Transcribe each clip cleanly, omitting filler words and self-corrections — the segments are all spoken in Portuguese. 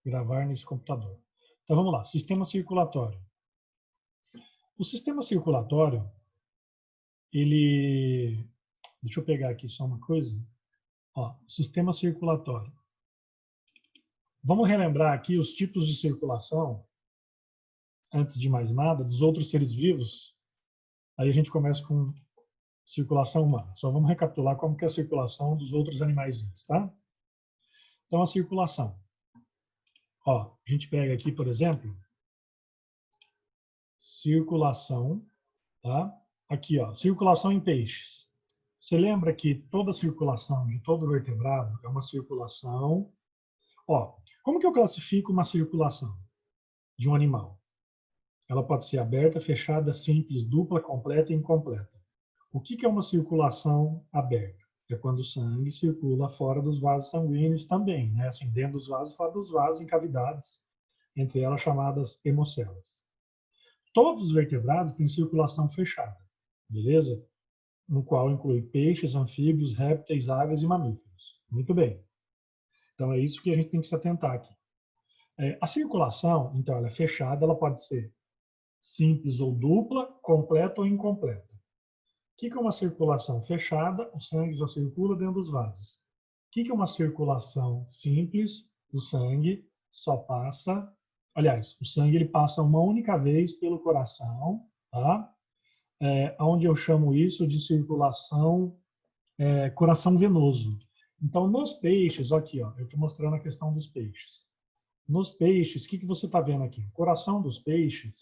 gravar nesse computador. Então vamos lá, sistema circulatório. O sistema circulatório, ele... Deixa eu pegar aqui só uma coisa. Ó, sistema circulatório. Vamos relembrar aqui os tipos de circulação, antes de mais nada, dos outros seres vivos. Aí a gente começa com circulação humana. Só vamos recapitular como que é a circulação dos outros animaizinhos, tá? Então, a circulação. Ó, a gente pega aqui, por exemplo, circulação, tá? Aqui, ó, circulação em peixes. Você lembra que toda circulação de todo vertebrado é uma circulação... Ó, como que eu classifico uma circulação de um animal? Ela pode ser aberta, fechada, simples, dupla, completa e incompleta. O que é uma circulação aberta? É quando o sangue circula fora dos vasos sanguíneos também, né? Assim, dentro dos vasos, fora dos vasos, em cavidades, entre elas chamadas hemocélulas. Todos os vertebrados têm circulação fechada, beleza? No qual inclui peixes, anfíbios, répteis, aves e mamíferos. Muito bem. Então é isso que a gente tem que se atentar aqui. A circulação, então, ela é fechada, ela pode ser simples ou dupla, completa ou incompleta. O que é uma circulação fechada? O sangue só circula dentro dos vasos. O que é uma circulação simples? O sangue só passa... Aliás, o sangue ele passa uma única vez pelo coração, tá? Onde eu chamo isso de circulação coração venoso. Então, nos peixes, aqui, ó, eu estou mostrando a questão dos peixes. Nos peixes, o que você está vendo aqui? O coração dos peixes,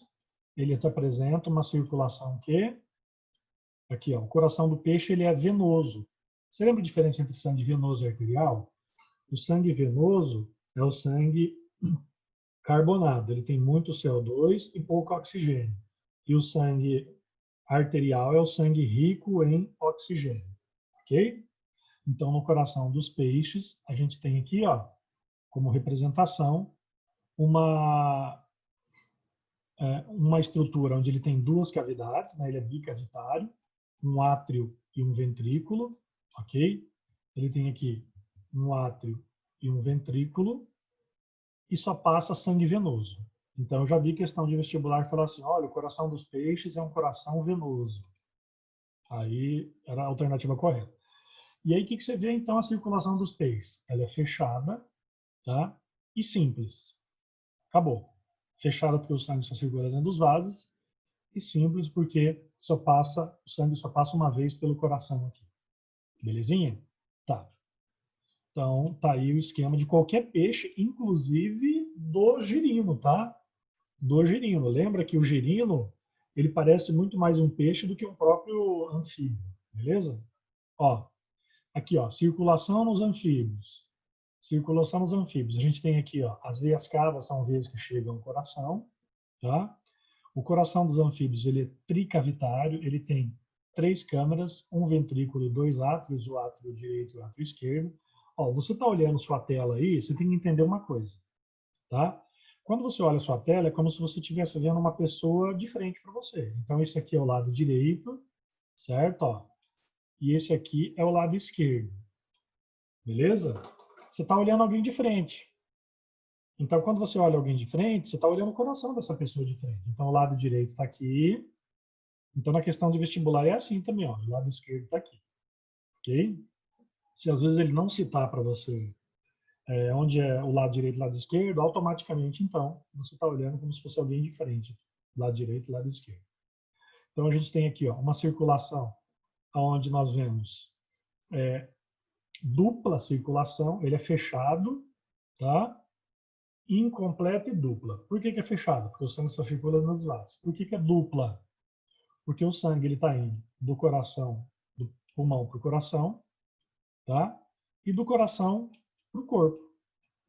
ele apresenta uma circulação que... Aqui, ó, o coração do peixe ele é venoso. Você lembra a diferença entre sangue venoso e arterial? O sangue venoso é o sangue carbonado. Ele tem muito CO2 e pouco oxigênio. E o sangue arterial é o sangue rico em oxigênio. Ok? Então, no coração dos peixes, a gente tem aqui, ó, como representação, uma estrutura onde ele tem duas cavidades, né? Ele é bicavitário, um átrio e um ventrículo, ok? Ele tem aqui um átrio e um ventrículo e só passa sangue venoso. Então, eu já vi questão de vestibular falar assim, olha, o coração dos peixes é um coração venoso. Aí era a alternativa correta. E aí, o que você vê, então, a circulação dos peixes? Ela é fechada, tá? E simples. Acabou. Fechada porque o sangue só circula dentro dos vasos e simples porque o sangue só passa uma vez pelo coração aqui. Belezinha? Tá. Então, tá aí o esquema de qualquer peixe, inclusive do girino, tá? Do girino. Lembra que o girino, ele parece muito mais um peixe do que um próprio anfíbio, beleza? Ó, aqui, ó, circulação nos anfíbios. Circulação nos anfíbios. A gente tem aqui, ó, as veias cavas são veias que chegam ao coração, tá? O coração dos anfíbios, ele é tricavitário, ele tem 3 câmaras, um ventrículo e 2 átrios, o átrio direito e o átrio esquerdo. Ó, você está olhando sua tela aí, você tem que entender uma coisa, tá? Quando você olha a sua tela, é como se você estivesse vendo uma pessoa diferente para você. Então, esse aqui é o lado direito, certo? Ó, e esse aqui é o lado esquerdo, beleza? Você está olhando alguém de frente. Então, quando você olha alguém de frente, você está olhando o coração dessa pessoa de frente. Então, o lado direito está aqui. Então, na questão de vestibular é assim também, ó. O lado esquerdo está aqui, ok? Se às vezes ele não citar para você onde é o lado direito e o lado esquerdo, automaticamente, então, você está olhando como se fosse alguém de frente, lado direito e lado esquerdo. Então, a gente tem aqui, ó, uma circulação onde nós vemos dupla circulação, ele é fechado, tá? Incompleta e dupla. Por que é fechado? Porque o sangue só circula nos lados. Por que é dupla? Porque o sangue está indo do coração, do pulmão para o coração, tá? E do coração para o corpo.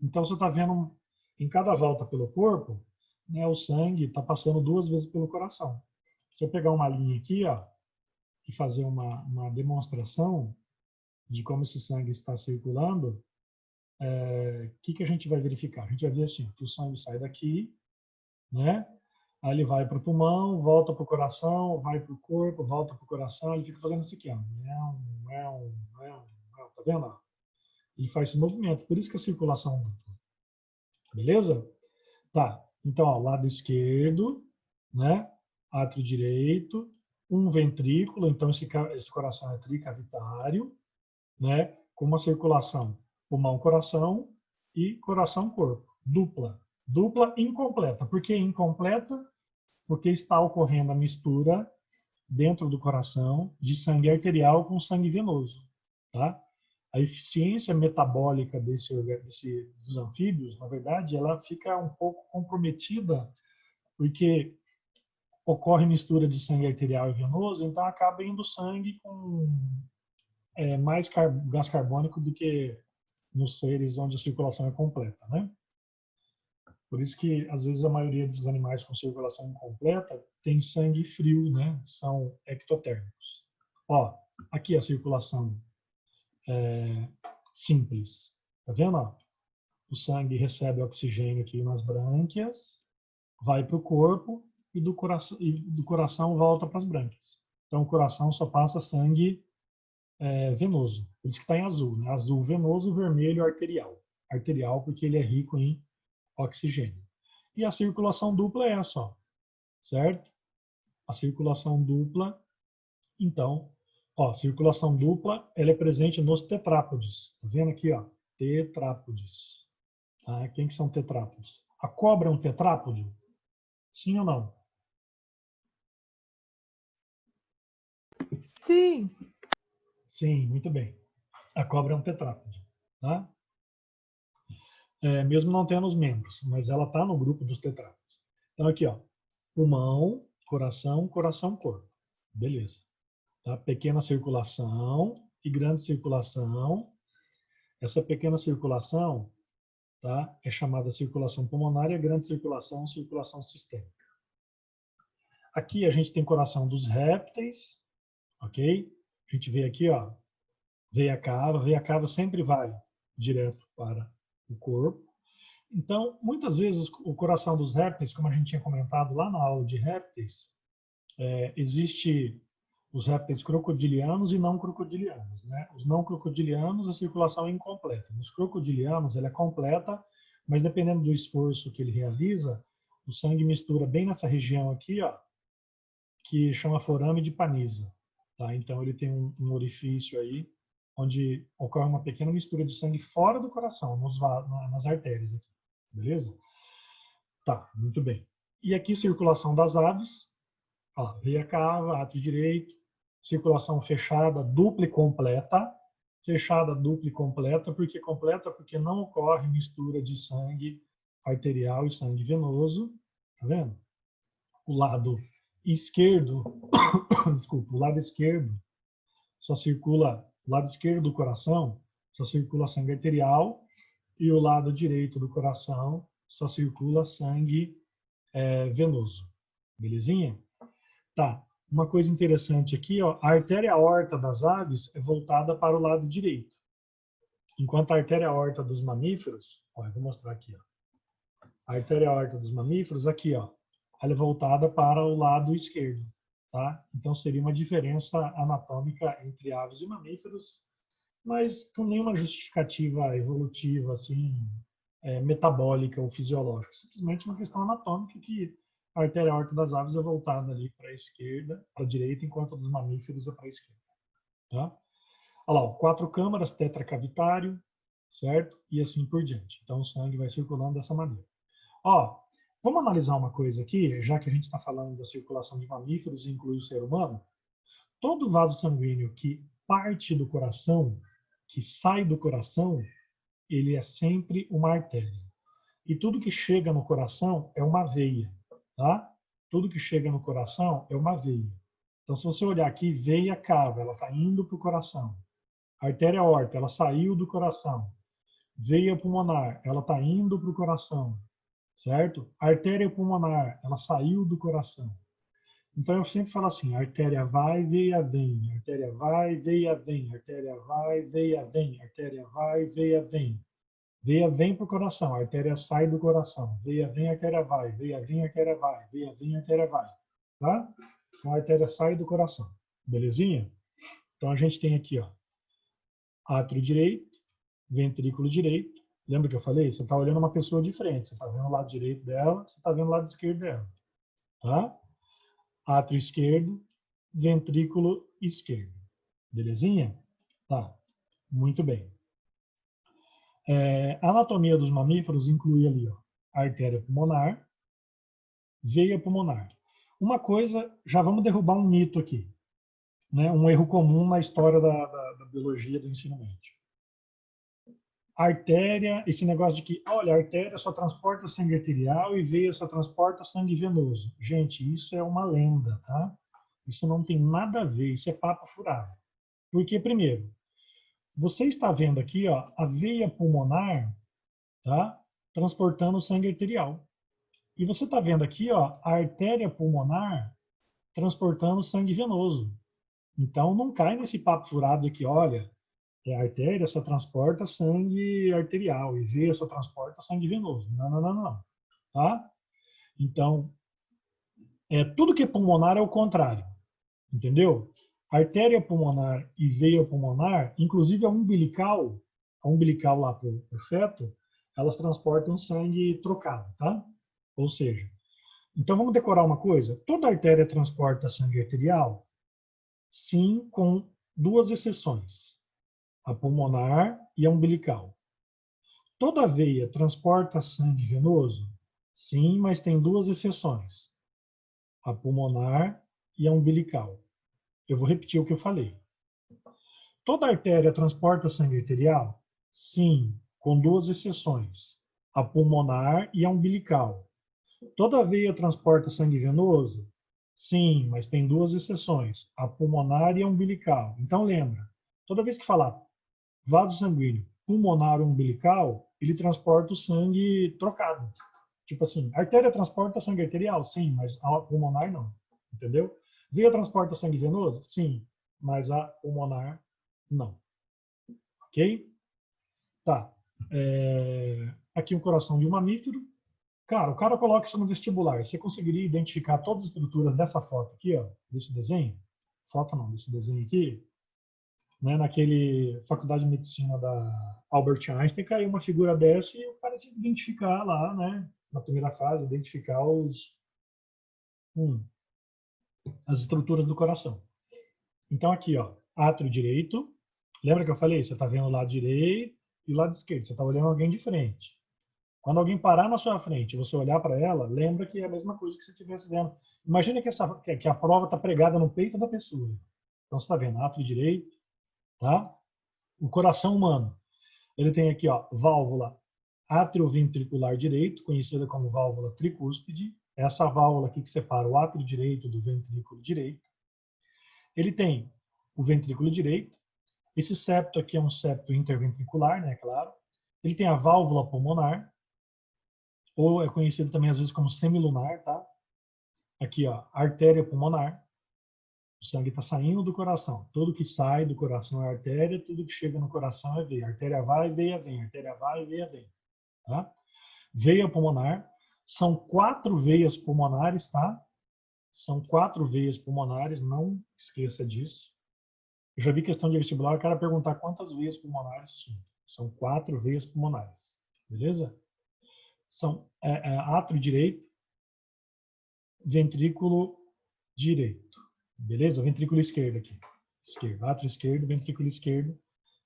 Então, você está vendo em cada volta pelo corpo, né, o sangue está passando 2 vezes pelo coração. Se eu pegar uma linha aqui, ó, e fazer uma demonstração de como esse sangue está circulando, o que a gente vai verificar? A gente vai ver assim, que o sangue sai daqui, né? Aí ele vai para o pulmão, volta para o coração, vai para o corpo, volta para o coração, ele fica fazendo isso aqui, ó. Tá vendo? Ele faz esse movimento, por isso que a circulação dupla. Beleza? Tá. Então, ó, lado esquerdo, né? Átrio direito, um ventrículo, então esse coração é tricavitário, né? Com uma circulação pulmão-coração e coração-corpo. Dupla. Dupla incompleta. Por que incompleta? Porque está ocorrendo a mistura dentro do coração de sangue arterial com sangue venoso, tá? A eficiência metabólica dos anfíbios, na verdade, ela fica um pouco comprometida porque ocorre mistura de sangue arterial e venoso, então acaba indo sangue com mais gás carbônico do que nos seres onde a circulação é completa, né? Por isso que, às vezes, a maioria dos animais com circulação incompleta tem sangue frio, né? São ectotérmicos. Ó, aqui a circulação simples. Tá vendo? Ó? O sangue recebe oxigênio aqui nas brânquias, vai para o corpo e do coração volta para as brânquias. Então, o coração só passa sangue venoso. Por isso que está em azul. Né? Azul venoso, vermelho arterial. Arterial porque ele é rico em oxigênio. E a circulação dupla é essa, ó, certo? A circulação dupla, então, ó, circulação dupla, ela é presente nos tetrápodes. Tá vendo aqui, ó? Tetrápodes. Tá? Quem que são tetrápodes? A cobra é um tetrápode? Sim ou não? Sim. Sim, muito bem. A cobra é um tetrápode, tá? Mesmo não tendo os membros, mas ela está no grupo dos tetrápodes. Então aqui, ó, pulmão, coração, coração, corpo. Beleza. Tá? Pequena circulação e grande circulação. Essa pequena circulação, tá, é chamada circulação pulmonar e a grande circulação, circulação sistêmica. Aqui a gente tem coração dos répteis, ok? A gente vê aqui, ó, veia cava sempre vai direto para o corpo. Então, muitas vezes o coração dos répteis, como a gente tinha comentado lá na aula de répteis, existe os répteis crocodilianos e não crocodilianos, né? Os não crocodilianos, a circulação é incompleta. Nos crocodilianos, ela é completa, mas dependendo do esforço que ele realiza, o sangue mistura bem nessa região aqui, ó, que chama forame de Panizza, tá? Então ele tem um orifício aí onde ocorre uma pequena mistura de sangue fora do coração, nas artérias aqui, beleza? Tá, muito bem. E aqui circulação das aves, ó, veia cava, átrio direito, circulação fechada, dupla e completa. Fechada, dupla e completa. Por que completa? Porque não ocorre mistura de sangue arterial e sangue venoso. Tá vendo? O lado esquerdo, desculpa, o lado esquerdo só circula, o lado esquerdo do coração só circula sangue arterial e o lado direito do coração só circula sangue venoso. Belezinha? Tá. Uma coisa interessante aqui, ó, a artéria aorta das aves é voltada para o lado direito. Enquanto a artéria aorta dos mamíferos, ó, eu vou mostrar aqui, ó. A artéria aorta dos mamíferos, aqui, ó, ela é voltada para o lado esquerdo, tá? Então seria uma diferença anatômica entre aves e mamíferos, mas com nenhuma justificativa evolutiva, assim, metabólica ou fisiológica. Simplesmente uma questão anatômica que a artéria aorta das aves é voltada ali para a esquerda, para a direita, enquanto a dos mamíferos é para a esquerda. Tá? Olha lá, ó, 4 câmaras, tetracavitário, certo? E assim por diante. Então o sangue vai circulando dessa maneira. Ó, vamos analisar uma coisa aqui, já que a gente está falando da circulação de mamíferos e inclui o ser humano. Todo vaso sanguíneo que parte do coração, que sai do coração, ele é sempre uma artéria. E tudo que chega no coração é uma veia, tá? Tudo que chega no coração é uma veia. Então, se você olhar aqui, veia cava, ela está indo para o coração. Artéria aorta, ela saiu do coração. Veia pulmonar, ela está indo para o coração, certo? Artéria pulmonar, ela saiu do coração. Então, eu sempre falo assim, artéria vai, veia vem, artéria vai, veia vem, artéria vai, veia vem, artéria vai, veia vem. Veia vem para o coração, a artéria sai do coração. Veia vem, a artéria vai. Veia vem, a artéria vai. Veia vem, a artéria vai. Tá? Então a artéria sai do coração. Belezinha? Então a gente tem aqui, ó, átrio direito, ventrículo direito, Lembra que eu falei? Você está olhando uma pessoa de frente. Você está vendo o lado direito dela, você está vendo o lado esquerdo dela. Tá? Átrio esquerdo, ventrículo esquerdo. Belezinha? Tá. Muito bem. A anatomia dos mamíferos inclui ali, ó, a artéria pulmonar, veia pulmonar. Uma coisa, já vamos derrubar um mito aqui, né? Um erro comum na história da biologia do ensino médio. Artéria, esse negócio de que, olha, a artéria só transporta sangue arterial e veia só transporta sangue venoso. Gente, isso é uma lenda, tá? Isso não tem nada a ver, isso é papo furado. Porque, primeiro, você está vendo aqui, ó, a veia pulmonar, tá? Transportando sangue arterial. E você está vendo aqui, ó, a artéria pulmonar transportando sangue venoso. Então, não cai nesse papo furado de que, olha, a artéria só transporta sangue arterial e veia só transporta sangue venoso. Não, não, não, não. Tá? Então, tudo que é pulmonar é o contrário. Entendeu? Artéria pulmonar e veia pulmonar, inclusive a umbilical lá para o feto, elas transportam sangue trocado, tá? Ou seja, então vamos decorar uma coisa. Toda artéria transporta sangue arterial? Sim, com duas exceções. A pulmonar e a umbilical. Toda veia transporta sangue venoso? Sim, mas tem duas exceções. A pulmonar e a umbilical. Eu vou repetir o que eu falei. Toda artéria transporta sangue arterial? Sim, com duas exceções. A pulmonar e a umbilical. Toda veia transporta sangue venoso? Sim, mas tem duas exceções. A pulmonar e a umbilical. Então lembra, toda vez que falar vaso sanguíneo pulmonar ou umbilical, ele transporta o sangue trocado. Tipo assim, a artéria transporta sangue arterial? Sim, mas a pulmonar não. Entendeu? Veia transporta sangue venoso? Sim, mas a pulmonar não. Ok? Tá. Aqui o coração de um mamífero. Cara, o cara coloca isso no vestibular. Você conseguiria identificar todas as estruturas dessa foto aqui, ó, desse desenho? Foto não, desse desenho aqui. Né, naquele Faculdade de Medicina da Albert Einstein, caiu uma figura dessa e o cara tinha que identificar lá, né, na primeira fase, identificar as estruturas do coração. Então aqui, ó, átrio direito. Lembra que eu falei? Você está vendo o lado direito e o lado esquerdo. Você está olhando alguém de frente. Quando alguém parar na sua frente e você olhar para ela, lembra que é a mesma coisa que você estivesse vendo. Imagina que a prova está pregada no peito da pessoa. Então você está vendo átrio direito, tá? O coração humano. Ele tem aqui, ó, válvula atrioventricular direito, conhecida como válvula tricúspide. Essa válvula aqui que separa o átrio direito do ventrículo direito. Ele tem o ventrículo direito. Esse septo aqui é um septo interventricular, né, claro. Ele tem a válvula pulmonar, ou é conhecido também às vezes como semilunar, tá? Aqui, ó, artéria pulmonar. O sangue está saindo do coração. Tudo que sai do coração é artéria, tudo que chega no coração é veia. Artéria vai, veia vem. Artéria vai, veia vem. Tá? Veia pulmonar. São 4 veias pulmonares, tá? São 4 veias pulmonares, não esqueça disso. Eu já vi questão de vestibular, o cara perguntar quantas veias pulmonares tinha. São 4 veias pulmonares. Beleza? São átrio direito, ventrículo direito. Beleza? Ventrículo esquerdo aqui. Esquerdo. Átrio esquerdo, ventrículo esquerdo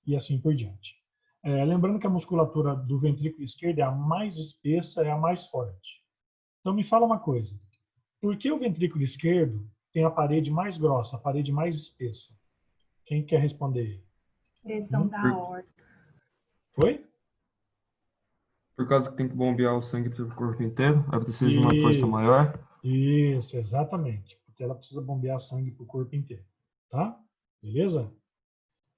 e assim por diante. Lembrando que a musculatura do ventrículo esquerdo é a mais espessa, é a mais forte. Então me fala uma coisa. Por que o ventrículo esquerdo tem a parede mais grossa, a parede mais espessa? Quem quer responder? Pressão da aorta. Foi? Por causa que tem que bombear o sangue para o corpo inteiro, aí precisa de uma força maior. Isso, exatamente. Porque ela precisa bombear sangue para o corpo inteiro. Tá? Beleza?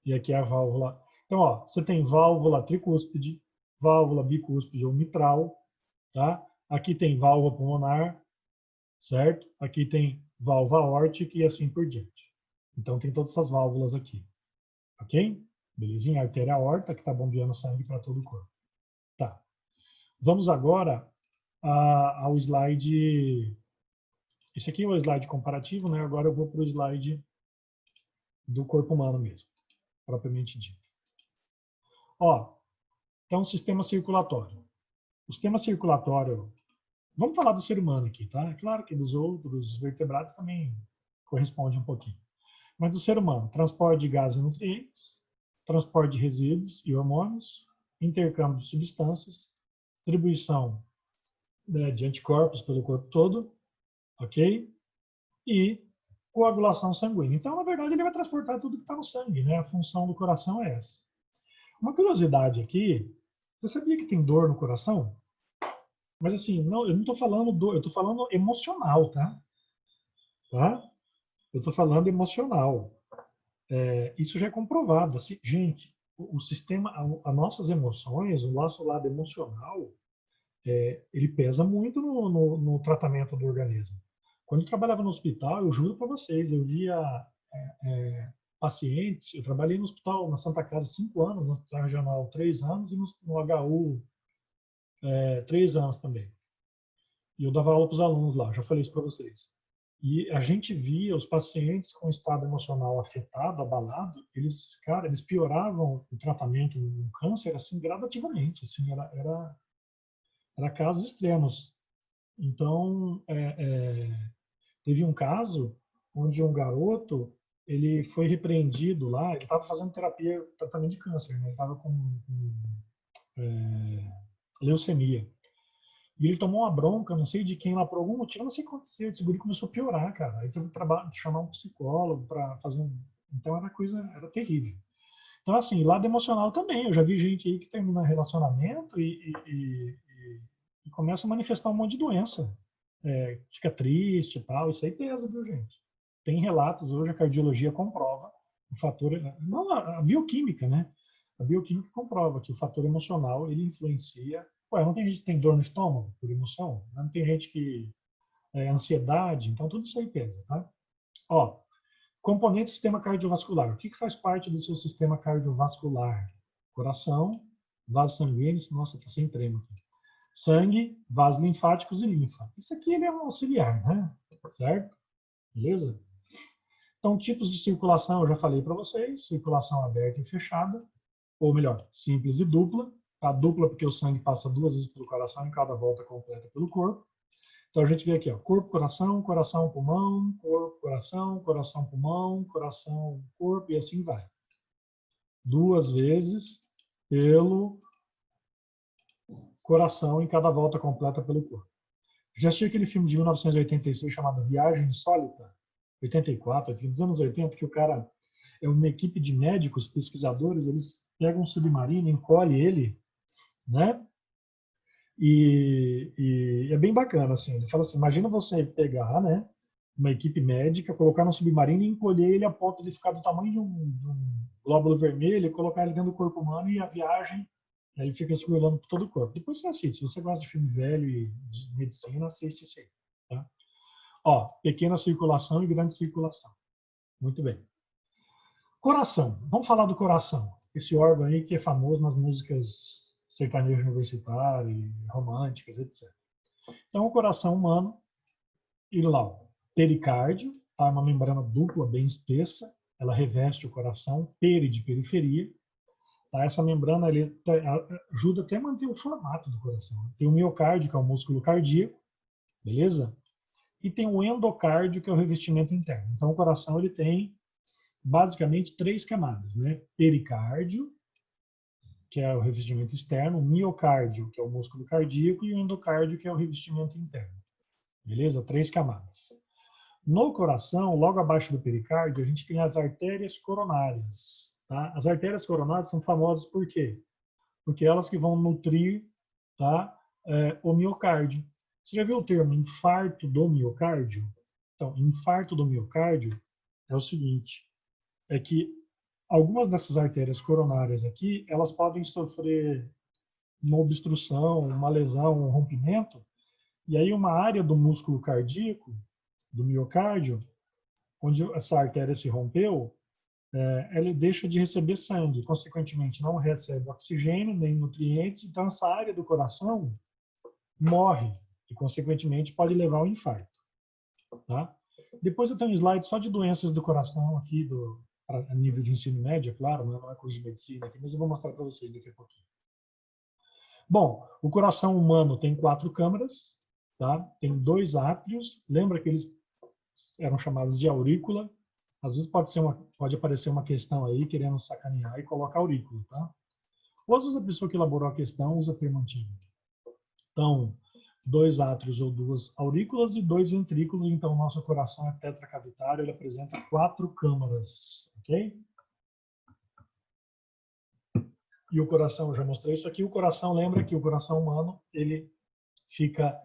E aqui é a válvula. Então, ó, você tem válvula tricúspide, válvula bicúspide ou mitral, tá? Aqui tem válvula pulmonar, certo? Aqui tem válvula aórtica e assim por diante. Então, tem todas essas válvulas aqui. Ok? Belezinha? A artéria aorta que está bombeando sangue para todo o corpo. Tá. Vamos agora ao slide. Esse aqui é o slide comparativo, né? Agora eu vou para o slide do corpo humano mesmo, propriamente dito. Ó, Então, sistema circulatório. O sistema circulatório, vamos falar do ser humano aqui, tá? É claro que dos outros vertebrados também corresponde um pouquinho. Mas do ser humano, transporte de gases e nutrientes, transporte de resíduos e hormônios, intercâmbio de substâncias, distribuição, né, de anticorpos pelo corpo todo, ok? E coagulação sanguínea. Então, na verdade, ele vai transportar tudo que está no sangue, né? A função do coração é essa. Uma curiosidade aqui, você sabia que tem dor no coração? Mas assim, não, eu não estou falando dor, eu estou falando emocional, tá? Tá? Eu estou falando emocional. Isso já é comprovado. Assim, gente, o sistema, as nossas emoções, o nosso lado emocional, ele pesa muito no tratamento do organismo. Quando eu trabalhava no hospital, eu juro para vocês, eu via pacientes, eu trabalhei no hospital na Santa Casa 5 anos, no hospital regional 3 anos e no HU 3 anos também. E eu dava aula para os alunos lá, já falei isso para vocês. E a gente via os pacientes com estado emocional afetado, abalado, eles, cara, eles pioravam o tratamento no câncer assim gradativamente, assim, era casos extremos. Então, teve um caso onde um garoto, ele foi repreendido lá, ele estava fazendo terapia, tratamento de câncer, né? Ele estava com leucemia. E ele tomou uma bronca, não sei de quem lá, por algum motivo, não sei o que aconteceu, esse guri começou a piorar, cara. Aí teve que chamar um psicólogo para fazer um... Então era terrível. Então, assim, lado emocional também. Eu já vi gente aí que termina relacionamento e começa a manifestar um monte de doença. Fica triste e tal. Isso aí pesa, viu, gente? Tem relatos hoje, a cardiologia comprova o fator... Não, a bioquímica, né? A bioquímica comprova que o fator emocional, ele influencia... Ué, não tem gente que tem dor no estômago por emoção? Não tem gente que... ansiedade? Então, tudo isso aí pesa, tá? Ó, componente do sistema cardiovascular. O que faz parte do seu sistema cardiovascular? Coração, vasos sanguíneos, nossa, está sem trema aqui. Sangue, vasos linfáticos e linfa. Isso aqui ele é um auxiliar, né? Certo? Beleza? Então, tipos de circulação, eu já falei para vocês. Circulação aberta e fechada. Ou melhor, simples e dupla. A dupla porque o sangue passa 2 vezes pelo coração em cada volta completa pelo corpo. Então a gente vê aqui, ó, corpo, coração, coração, pulmão, corpo, coração, coração, pulmão, coração, corpo e assim vai. 2 vezes pelo coração em cada volta completa pelo corpo. Já assistiu aquele filme de 1986 chamado Viagem Insólita? 84, filme dos anos 80, que o cara é uma equipe de médicos, pesquisadores, eles pegam um submarino, encolhe ele, né? E é bem bacana, assim. Ele fala assim, imagina você pegar, né, uma equipe médica, colocar no submarino e encolher ele a ponto de ficar do tamanho de um glóbulo vermelho e colocar ele dentro do corpo humano e a viagem, ele fica circulando por todo o corpo. Depois você assiste. Se você gosta de filme velho e de medicina, assiste isso aí. Tá? Ó, pequena circulação e grande circulação. Muito bem. Coração. Vamos falar do coração. Esse órgão aí que é famoso nas músicas sertanejo universitário, românticas, etc. Então, o coração humano, ele lá, o pericárdio, tá? Uma membrana dupla bem espessa, ela reveste o coração, peri de periferia. Tá? Essa membrana ele ajuda até a manter o formato do coração. Tem o miocárdio, que é o músculo cardíaco, beleza? E tem o endocárdio, que é o revestimento interno. Então, o coração ele tem basicamente 3 camadas, né? Pericárdio, que é o revestimento externo, o miocárdio, que é o músculo cardíaco, e o endocárdio, que é o revestimento interno. Beleza? 3 camadas. No coração, logo abaixo do pericárdio, a gente tem as artérias coronárias. Tá? As artérias coronárias são famosas por quê? Porque elas que vão nutrir, tá, o miocárdio. Você já viu o termo infarto do miocárdio? Então, infarto do miocárdio é o seguinte, é que algumas dessas artérias coronárias aqui, elas podem sofrer uma obstrução, uma lesão, um rompimento, e aí uma área do músculo cardíaco, do miocárdio, onde essa artéria se rompeu, ela deixa de receber sangue, consequentemente não recebe oxigênio nem nutrientes, então essa área do coração morre e consequentemente pode levar ao infarto. Tá? Depois eu tenho um slide só de doenças do coração aqui, a nível de ensino médio, é claro, não é coisa de medicina aqui, mas eu vou mostrar para vocês daqui a pouquinho. Bom, o coração humano tem 4 câmaras, tá? Tem 2 átrios. Lembra que eles eram chamados de aurícula? Às vezes pode aparecer uma questão aí querendo sacanear e colocar aurícula, tá? Ou às vezes a pessoa que elaborou a questão usa termo antigo. Então, 2 átrios ou 2 aurículas e 2 ventrículos. Então, o nosso coração é tetracavitário, ele apresenta 4 câmaras, ok? E o coração, eu já mostrei isso aqui, o coração, lembra que o coração humano, ele fica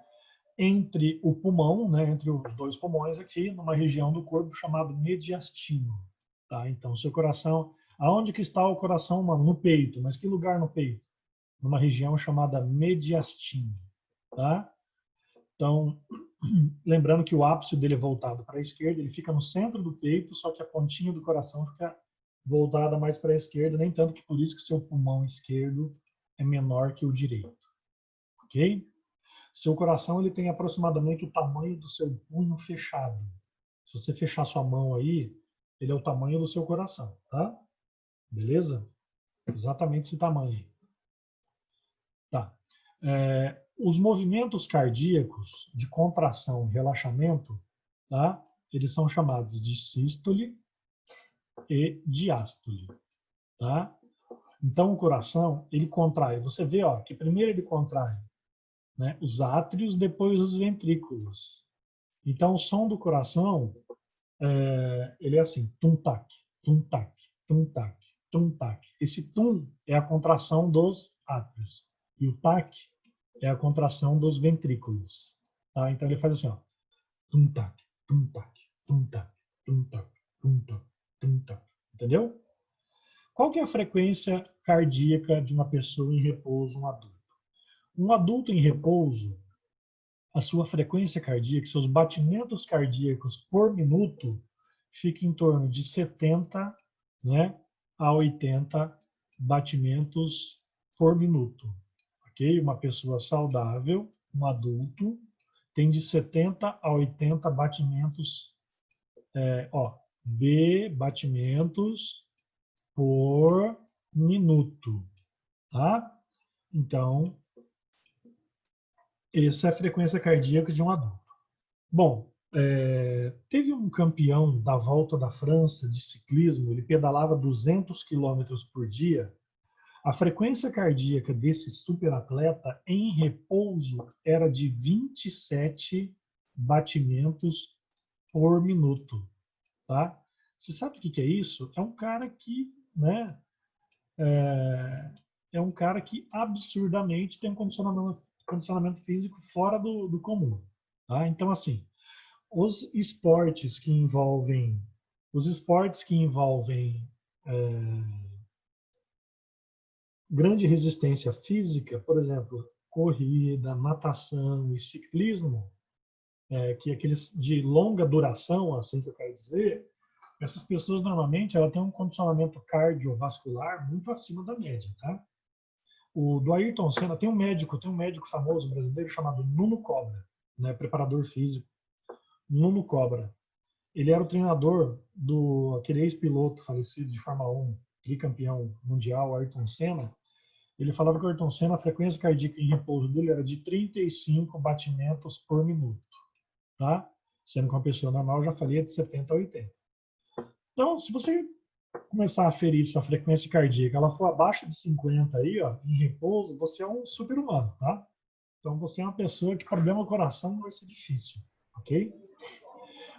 entre o pulmão, né, entre os 2 pulmões aqui, numa região do corpo chamada mediastino, tá? Então, seu coração, aonde que está o coração humano? No peito, mas que lugar no peito? Numa região chamada mediastino, tá? Então, lembrando que o ápice dele é voltado para a esquerda, ele fica no centro do peito, só que a pontinha do coração fica voltada mais para a esquerda, nem tanto que por isso que seu pulmão esquerdo é menor que o direito, ok? Seu coração ele tem aproximadamente o tamanho do seu punho fechado. Se você fechar sua mão aí, ele é o tamanho do seu coração, tá? Beleza? Exatamente esse tamanho aí. Tá. Os movimentos cardíacos de contração e relaxamento, tá? Eles são chamados de sístole e diástole, tá? Então, o coração, ele contrai. Você vê, ó, que primeiro ele contrai, né, os átrios, depois os ventrículos. Então, o som do coração, ele é assim, tum-tac, tum-tac, tum-tac, tum-tac. Esse tum é a contração dos átrios. E o tac é a contração dos ventrículos. Tá? Então, ele faz assim, ó, tum-tac, tum-tac, tum-tac, tum-tac, tum-tac, tum-tac. Entendeu? Qual que é a frequência cardíaca de uma pessoa em repouso, um adulto? Um adulto em repouso, a sua frequência cardíaca, seus batimentos cardíacos por minuto, fica em torno de 70, né, a 80 batimentos por minuto. Ok? Uma pessoa saudável, um adulto, tem de 70 a 80 batimentos, batimentos por minuto, tá? Então, essa é a frequência cardíaca de um adulto. Bom, teve um campeão da Volta da França de ciclismo, ele pedalava 200 quilômetros por dia. A frequência cardíaca desse superatleta em repouso era de 27 batimentos por minuto, tá? Você sabe o que é isso? É um cara que, né, é um cara que absurdamente tem um condicionamento físico fora do comum, tá? Então, assim, os esportes que envolvem grande resistência física, por exemplo, corrida, natação e ciclismo, que é aqueles de longa duração, assim que eu quero dizer, essas pessoas normalmente ela tem um condicionamento cardiovascular muito acima da média, tá? Do Ayrton Senna tem um médico famoso brasileiro chamado Nuno Cobra, né, preparador físico. Nuno Cobra. Ele era o treinador do aquele ex-piloto falecido de Fórmula 1, tricampeão mundial, Ayrton Senna. Ele falava que o Ayrton Senna, a frequência cardíaca em repouso dele era de 35 batimentos por minuto, tá? Sendo que uma pessoa normal, eu já falei, é de 70 a 80. Então, se você começar a aferir sua frequência cardíaca, ela for abaixo de 50 aí, ó, em repouso, você é um super-humano, tá? Então, você é uma pessoa que problema no coração vai ser difícil, ok?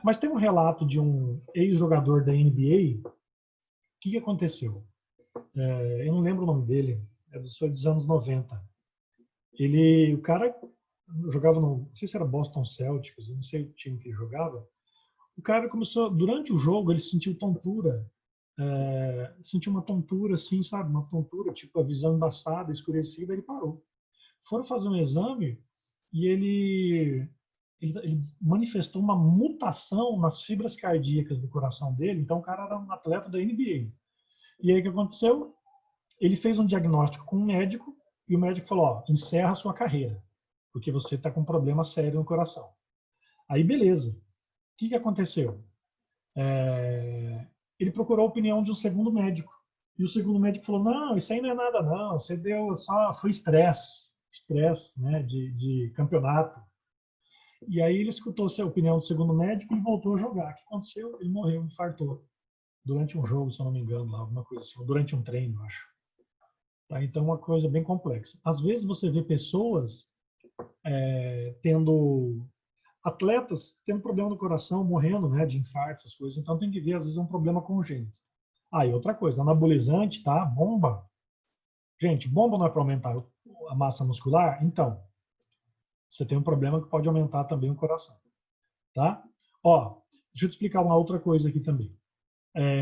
Mas tem um relato de um ex-jogador da NBA. O que aconteceu? Eu não lembro o nome dele, é dos anos 90. O cara jogava não sei se era Boston Celtics, não sei o time que ele jogava. O cara começou, durante o jogo, ele sentiu tontura. Sentiu uma tontura, assim, sabe? Uma tontura, tipo a visão embaçada, escurecida, ele parou. Foram fazer um exame e ele manifestou uma mutação nas fibras cardíacas do coração dele. Então, o cara era um atleta da NBA. E aí, o que aconteceu? Ele fez um diagnóstico com um médico e o médico falou, ó, encerra a sua carreira, porque você está com um problema sério no coração. Aí, beleza. O que aconteceu? Ele procurou a opinião de um segundo médico. E o segundo médico falou, não, isso aí não é nada não, foi estresse. estresse, né, de campeonato. E aí ele escutou a opinião do segundo médico e voltou a jogar. O que aconteceu? Ele morreu, infartou. Durante um jogo, se eu não me engano, lá, alguma coisa assim. Durante um treino, acho. Tá? Então, uma coisa bem complexa. Às vezes você vê pessoas tendo... Atletas tendo problema no coração, morrendo, né, de infarto, essas coisas. Então tem que ver, às vezes, é um problema congênito. Ah, e outra coisa, anabolizante, tá? Bomba. Gente, bomba não é para aumentar a massa muscular? Então, você tem um problema que pode aumentar também o coração, tá? Ó, deixa eu te explicar uma outra coisa aqui também.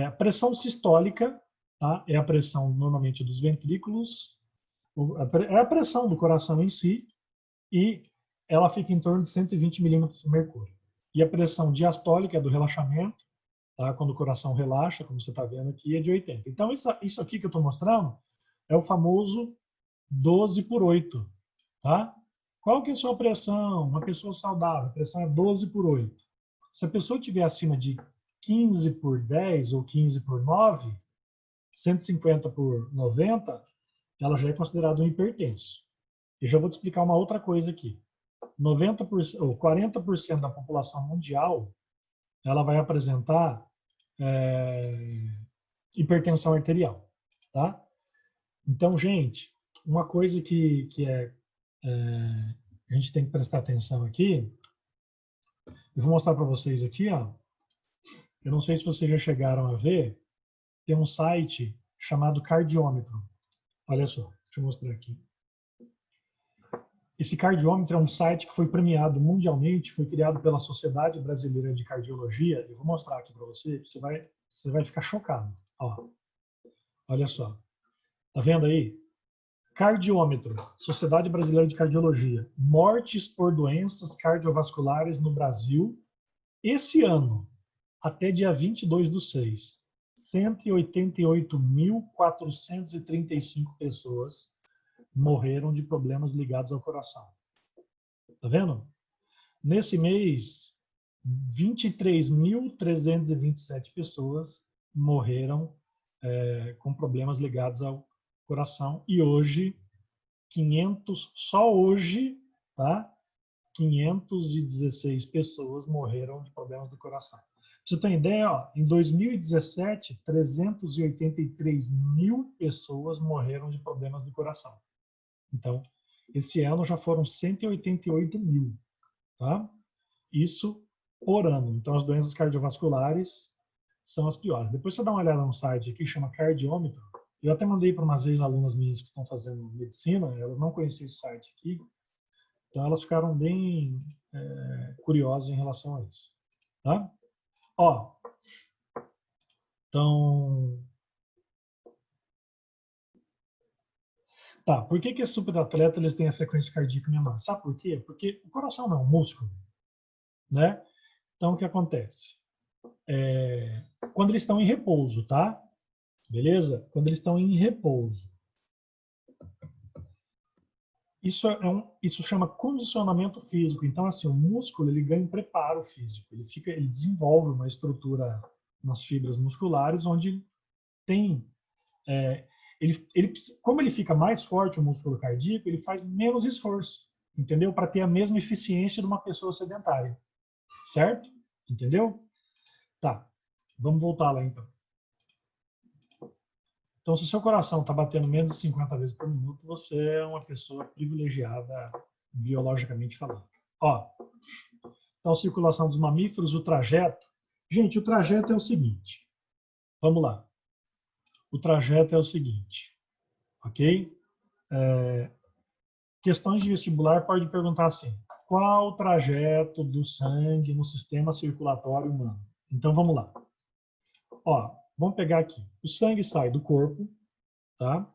A pressão sistólica, tá? É a pressão normalmente dos ventrículos, é a pressão do coração em si, e ela fica em torno de 120 milímetros de mercúrio. E a pressão diastólica é do relaxamento, tá? Quando o coração relaxa, como você está vendo aqui, é de 80. Então, isso aqui que eu estou mostrando é o famoso 12 por 8, tá? Qual que é a sua pressão? Uma pessoa saudável, a pressão é 12 por 8. Se a pessoa estiver acima de 15 por 10 ou 15 por 9, 150 por 90, ela já é considerada um hipertenso. Eu já vou te explicar uma outra coisa aqui. 90% ou 40% da população mundial, ela vai apresentar hipertensão arterial, tá? Então, gente, uma coisa que a gente tem que prestar atenção aqui, eu vou mostrar para vocês aqui, ó. Eu não sei se vocês já chegaram a ver, tem um site chamado Cardiômetro. Olha só, deixa eu mostrar aqui. Esse cardiômetro é um site que foi premiado mundialmente, foi criado pela Sociedade Brasileira de Cardiologia. Eu vou mostrar aqui para você, você vai ficar chocado. Ó, olha só. Tá vendo aí? Cardiômetro, Sociedade Brasileira de Cardiologia. Mortes por doenças cardiovasculares no Brasil esse ano, até dia 22/6. 188.435 pessoas morreram de problemas ligados ao coração. Tá vendo? Nesse mês, 23.327 pessoas morreram com problemas ligados ao coração. E hoje, 500, só hoje, tá? 516 pessoas morreram de problemas do coração. Pra você ter ideia, ó, em 2017, 383 mil pessoas morreram de problemas do coração. Então, esse ano já foram 188 mil, tá? Isso por ano. Então, as doenças cardiovasculares são as piores. Depois você dá uma olhada no site aqui que chama Cardiômetro. Eu até mandei para umas ex-alunas minhas que estão fazendo medicina, elas não conheciam esse site aqui, então elas ficaram bem curiosas em relação a isso. Tá? Ó, então... Tá, por que esses superatleta eles têm a frequência cardíaca menor? Sabe por quê? Porque o coração não é um músculo, né? Então, o que acontece? Quando eles estão em repouso, tá? Beleza? Quando eles estão em repouso. Isso chama condicionamento físico. Então, assim, o músculo ele ganha um preparo físico. Ele desenvolve uma estrutura nas fibras musculares onde tem... como ele fica mais forte, o músculo cardíaco, ele faz menos esforço, entendeu? Para ter a mesma eficiência de uma pessoa sedentária. Certo? Entendeu? Tá. Vamos voltar lá, então. Então, se o seu coração está batendo menos de 50 vezes por minuto, você é uma pessoa privilegiada, biologicamente falando. Ó, então, circulação dos mamíferos, o trajeto. Gente, o trajeto é o seguinte. Vamos lá. O trajeto é o seguinte. Ok? Questões de vestibular pode perguntar assim. Qual o trajeto do sangue no sistema circulatório humano? Então, vamos lá. Ó, vamos pegar aqui. O sangue sai do corpo, tá?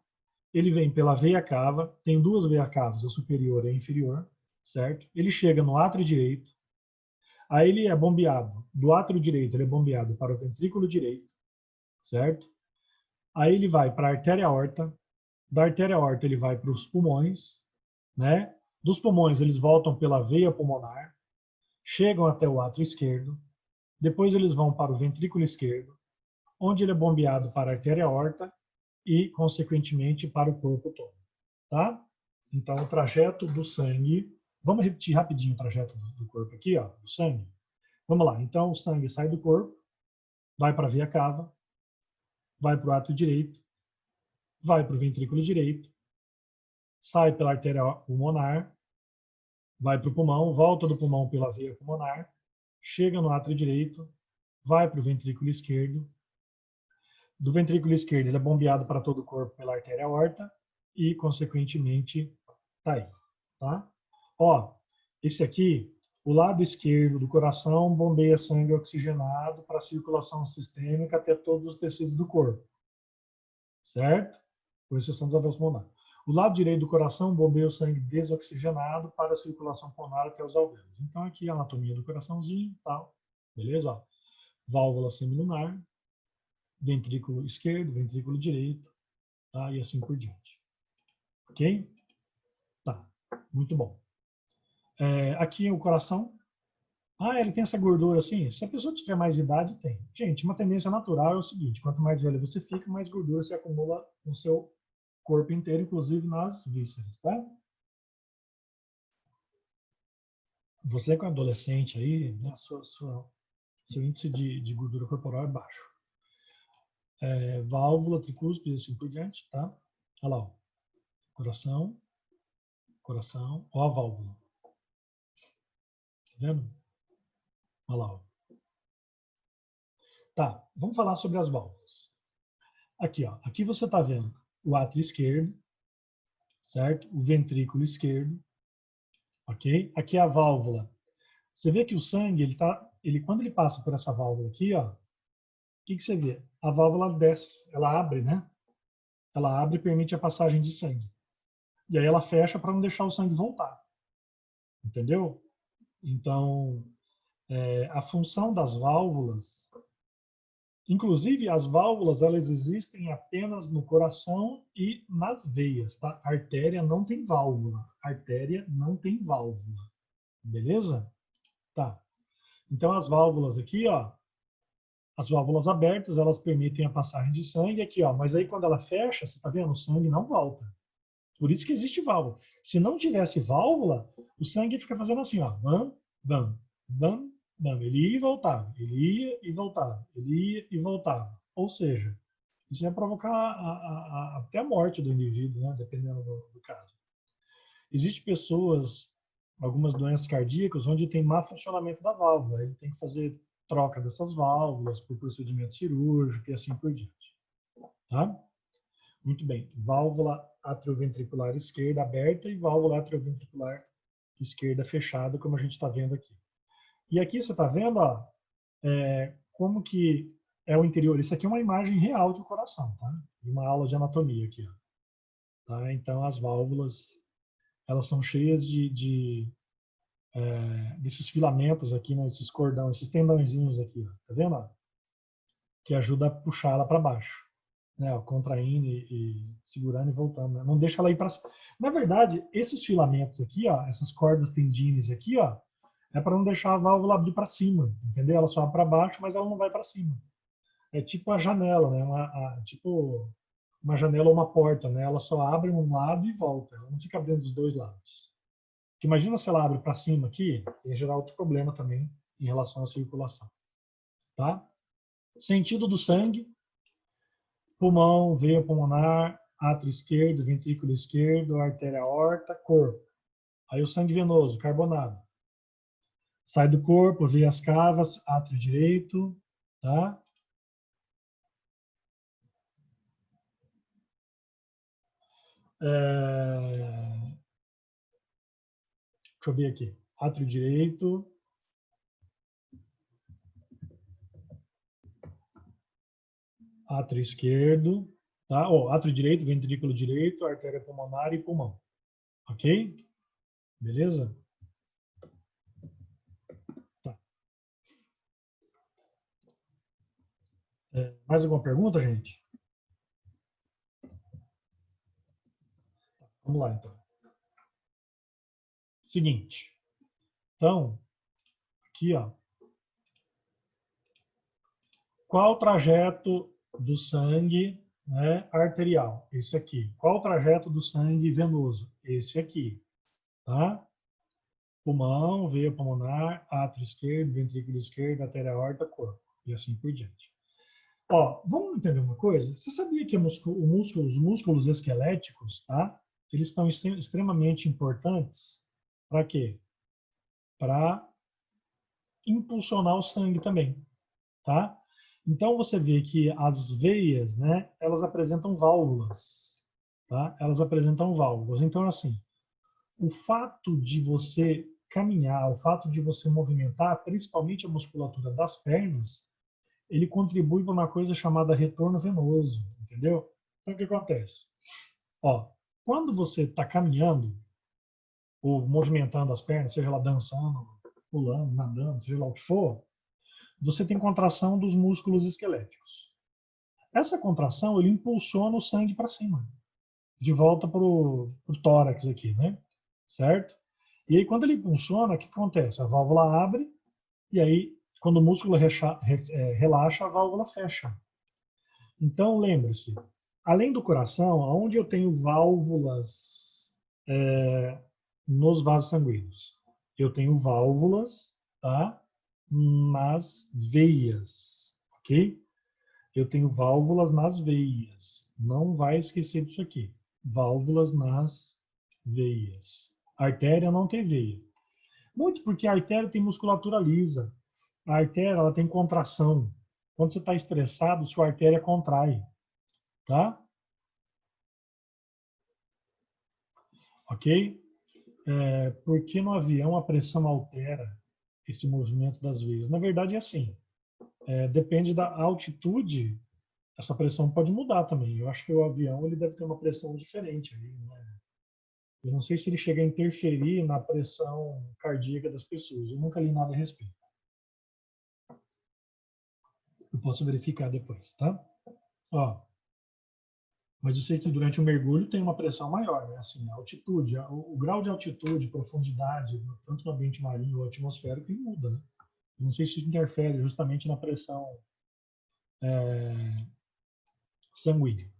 Ele vem pela veia cava, tem duas veias cavas, a superior e a inferior, certo? Ele chega no átrio direito, aí ele é bombeado, do átrio direito ele é bombeado para o ventrículo direito, certo? Aí ele vai para a artéria aorta, da artéria aorta ele vai para os pulmões, né? Dos pulmões eles voltam pela veia pulmonar, chegam até o átrio esquerdo, depois eles vão para o ventrículo esquerdo, onde ele é bombeado para a artéria aorta e, consequentemente, para o corpo todo. Tá? Então, o trajeto do sangue... Vamos repetir rapidinho o trajeto do corpo aqui, ó, do sangue. Vamos lá. Então, o sangue sai do corpo, vai para a veia cava, vai para o átrio direito, vai para o ventrículo direito, sai pela artéria pulmonar, vai para o pulmão, volta do pulmão pela veia pulmonar, chega no átrio direito, vai para o ventrículo esquerdo. Do ventrículo esquerdo, ele é bombeado para todo o corpo pela artéria aorta e, consequentemente, tá aí, tá? Ó, esse aqui, o lado esquerdo do coração bombeia sangue oxigenado para a circulação sistêmica até todos os tecidos do corpo, certo? Com exceção dos alvéolos pulmonares. O lado direito do coração bombeia o sangue desoxigenado para a circulação pulmonar até os alvéolos. Então, aqui a anatomia do coraçãozinho e tal, beleza? Ó, válvula semilunar, ventrículo esquerdo, ventrículo direito, tá? E assim por diante. Ok? Tá, muito bom. Aqui é o coração. Ah, ele tem essa gordura assim? Se a pessoa tiver mais idade, tem. Gente, uma tendência natural é o seguinte, quanto mais velho você fica, mais gordura você acumula no seu corpo inteiro, inclusive nas vísceras, tá? Você com adolescente aí, né, seu índice de gordura corporal é baixo. Válvula, tricúspide, assim por diante, tá? Olha lá, ó. Coração, coração, ó a válvula. Tá vendo? Olha lá, ó. Tá, vamos falar sobre as válvulas. Aqui, ó. Aqui você está vendo o átrio esquerdo, certo? O ventrículo esquerdo, ok? Aqui é a válvula. Você vê que o sangue, quando ele passa por essa válvula aqui, ó, o que você vê? A válvula desce, ela abre, né? Ela abre e permite a passagem de sangue. E aí ela fecha para não deixar o sangue voltar. Entendeu? Então, a função das válvulas, inclusive as válvulas, elas existem apenas no coração e nas veias, tá? A artéria não tem válvula. A artéria não tem válvula. Beleza? Tá. Então as válvulas aqui, ó, as válvulas abertas, elas permitem a passagem de sangue aqui, ó, mas aí quando ela fecha, você tá vendo? O sangue não volta. Por isso que existe válvula. Se não tivesse válvula, o sangue fica fazendo assim, ó, bam, bam, bam, bam. Ele ia e voltava, ele ia e voltava, ele ia e voltava. Ou seja, isso ia provocar até a morte do indivíduo, né, dependendo do caso. Existem pessoas, algumas doenças cardíacas, onde tem má funcionamento da válvula. Ele tem que fazer troca dessas válvulas por procedimento cirúrgico e assim por diante. Tá? Muito bem. Válvula atrioventricular esquerda aberta e válvula atrioventricular esquerda fechada, como a gente está vendo aqui. E aqui você está vendo, ó, como que é o interior. Isso aqui é uma imagem real do coração, tá? De uma aula de anatomia aqui, ó. Tá? Então as válvulas, elas são cheias desses filamentos aqui, né? Esses cordões, esses tendãozinhos aqui, ó. Tá vendo? Ó? Que ajuda a puxar ela para baixo. Né, ó, contraindo e segurando e voltando, né? Não deixa ela ir para cima. Na verdade, esses filamentos aqui, ó, essas cordas tendíneas aqui, ó, é para não deixar a válvula abrir para cima, entendeu? Ela só abre para baixo, mas ela não vai para cima. É tipo a janela, né? Tipo uma janela ou uma porta, né? Ela só abre um lado e volta, ela não fica abrindo dos dois lados. Porque imagina se ela abre para cima aqui, ia gerar outro problema também em relação à circulação, tá? Sentido do sangue: pulmão, veia pulmonar, átrio esquerdo, ventrículo esquerdo, artéria aorta, corpo. Aí o sangue venoso, carbonado. Sai do corpo, veias cavas, átrio direito, tá? Deixa eu ver aqui. Átrio direito. Átrio esquerdo, tá? Átrio direito, ventrículo direito, artéria pulmonar e pulmão. Ok? Beleza? Tá. Mais alguma pergunta, gente? Vamos lá, então. Seguinte. Então, aqui, ó. Qual o trajeto do sangue né, arterial? Esse aqui. Qual o trajeto do sangue venoso? Esse aqui, tá? Pulmão, veia pulmonar, átrio esquerdo, ventrículo esquerdo, artéria aorta, corpo. E assim por diante. Ó, vamos entender uma coisa? Você sabia que os músculos esqueléticos, tá? Eles estão extremamente importantes para quê? Para impulsionar o sangue também, tá? Então você vê que as veias, né, elas apresentam válvulas, tá? Elas apresentam válvulas. Então assim, o fato de você caminhar, o fato de você movimentar, principalmente a musculatura das pernas, ele contribui para uma coisa chamada retorno venoso, entendeu? Então o que acontece? Ó, quando você está caminhando ou movimentando as pernas, seja lá dançando, pulando, nadando, seja lá o que for, você tem contração dos músculos esqueléticos. Essa contração, ele impulsiona o sangue para cima, de volta para o tórax aqui, né? Certo? E aí, quando ele impulsiona, o que acontece? A válvula abre, e aí, quando o músculo relaxa, a válvula fecha. Então, lembre-se, além do coração, onde eu tenho válvulas nos vasos sanguíneos? Eu tenho válvulas, tá? Nas veias, ok? Eu tenho válvulas nas veias. Não vai esquecer disso aqui. Válvulas nas veias. A artéria não tem veia. Muito porque a artéria tem musculatura lisa. A artéria ela tem contração. Quando você está estressado, sua artéria contrai, tá? Ok? Porque no avião a pressão altera esse movimento das veias? Na verdade é assim. Depende da altitude, essa pressão pode mudar também. Eu acho que o avião ele deve ter uma pressão diferente ali, né? Eu não sei se ele chega a interferir na pressão cardíaca das pessoas. Eu nunca li nada a respeito. Eu posso verificar depois, tá? Ó, mas eu sei que durante o mergulho tem uma pressão maior, né? Assim, a altitude, o grau de altitude, profundidade, tanto no ambiente marinho ou atmosférico, ele muda, né? Eu não sei se isso interfere justamente na pressão sanguínea.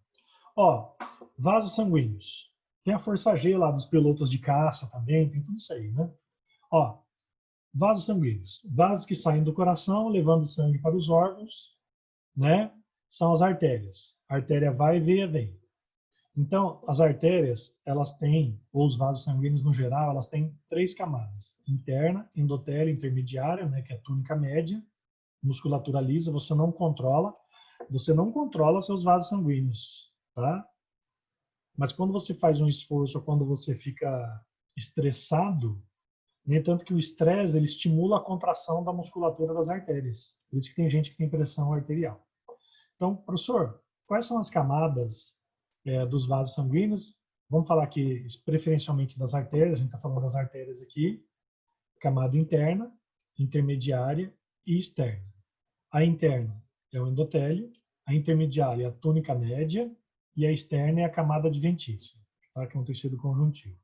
Ó, vasos sanguíneos. Tem a força G lá dos pilotos de caça também, tem tudo isso aí, né? Ó, vasos sanguíneos. Vasos que saem do coração, levando sangue para os órgãos, né? São as artérias. A artéria vai e veia vem. Então, as artérias, elas têm, ou os vasos sanguíneos no geral, elas têm 3 camadas. Interna, endotélio, intermediária, né, que é a túnica média, musculatura lisa, você não controla seus vasos sanguíneos, tá? Mas quando você faz um esforço ou quando você fica estressado, nem tanto que o estresse ele estimula a contração da musculatura das artérias. Por isso que tem gente que tem pressão arterial. Então, professor, quais são as camadas dos vasos sanguíneos? Vamos falar aqui preferencialmente das artérias, a gente está falando das artérias aqui. Camada interna, intermediária e externa. A interna é o endotélio, a intermediária é a túnica média e a externa é a camada adventícia, tá? Que é um tecido conjuntivo.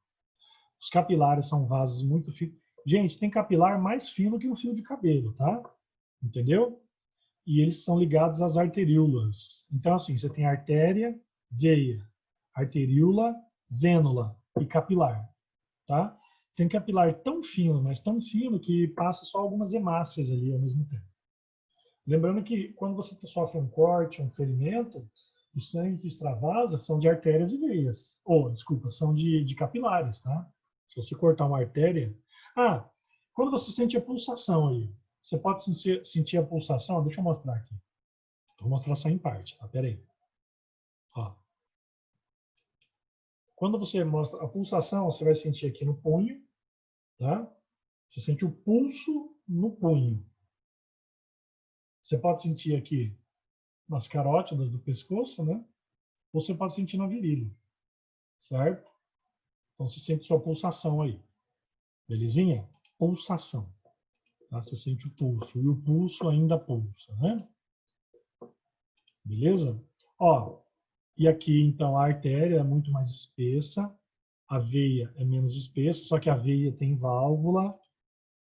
Os capilares são vasos muito finos. Gente, tem capilar mais fino que um fio de cabelo, tá? Entendeu? E eles são ligados às arteríolas. Então, assim, você tem artéria, veia, arteríola, vênula e capilar, tá? Tem capilar tão fino, mas tão fino que passa só algumas hemácias ali ao mesmo tempo. Lembrando que quando você sofre um corte, um ferimento, o sangue que extravasa são de artérias e veias. Desculpa, são de capilares, tá? Se você cortar uma artéria... quando você sente a pulsação aí, você pode sentir a pulsação? Deixa eu mostrar aqui. Vou mostrar só em parte, tá? Pera aí. Ó. Quando você mostra a pulsação, você vai sentir aqui no punho, tá? Você sente o pulso no punho. Você pode sentir aqui nas carótidas do pescoço, né? Ou você pode sentir na virilha, certo? Então você sente sua pulsação aí. Belezinha? Pulsação. Tá? Você sente o pulso. E o pulso ainda pulsa, né? Beleza? Ó, e aqui, então, a artéria é muito mais espessa, a veia é menos espessa, só que a veia tem válvula.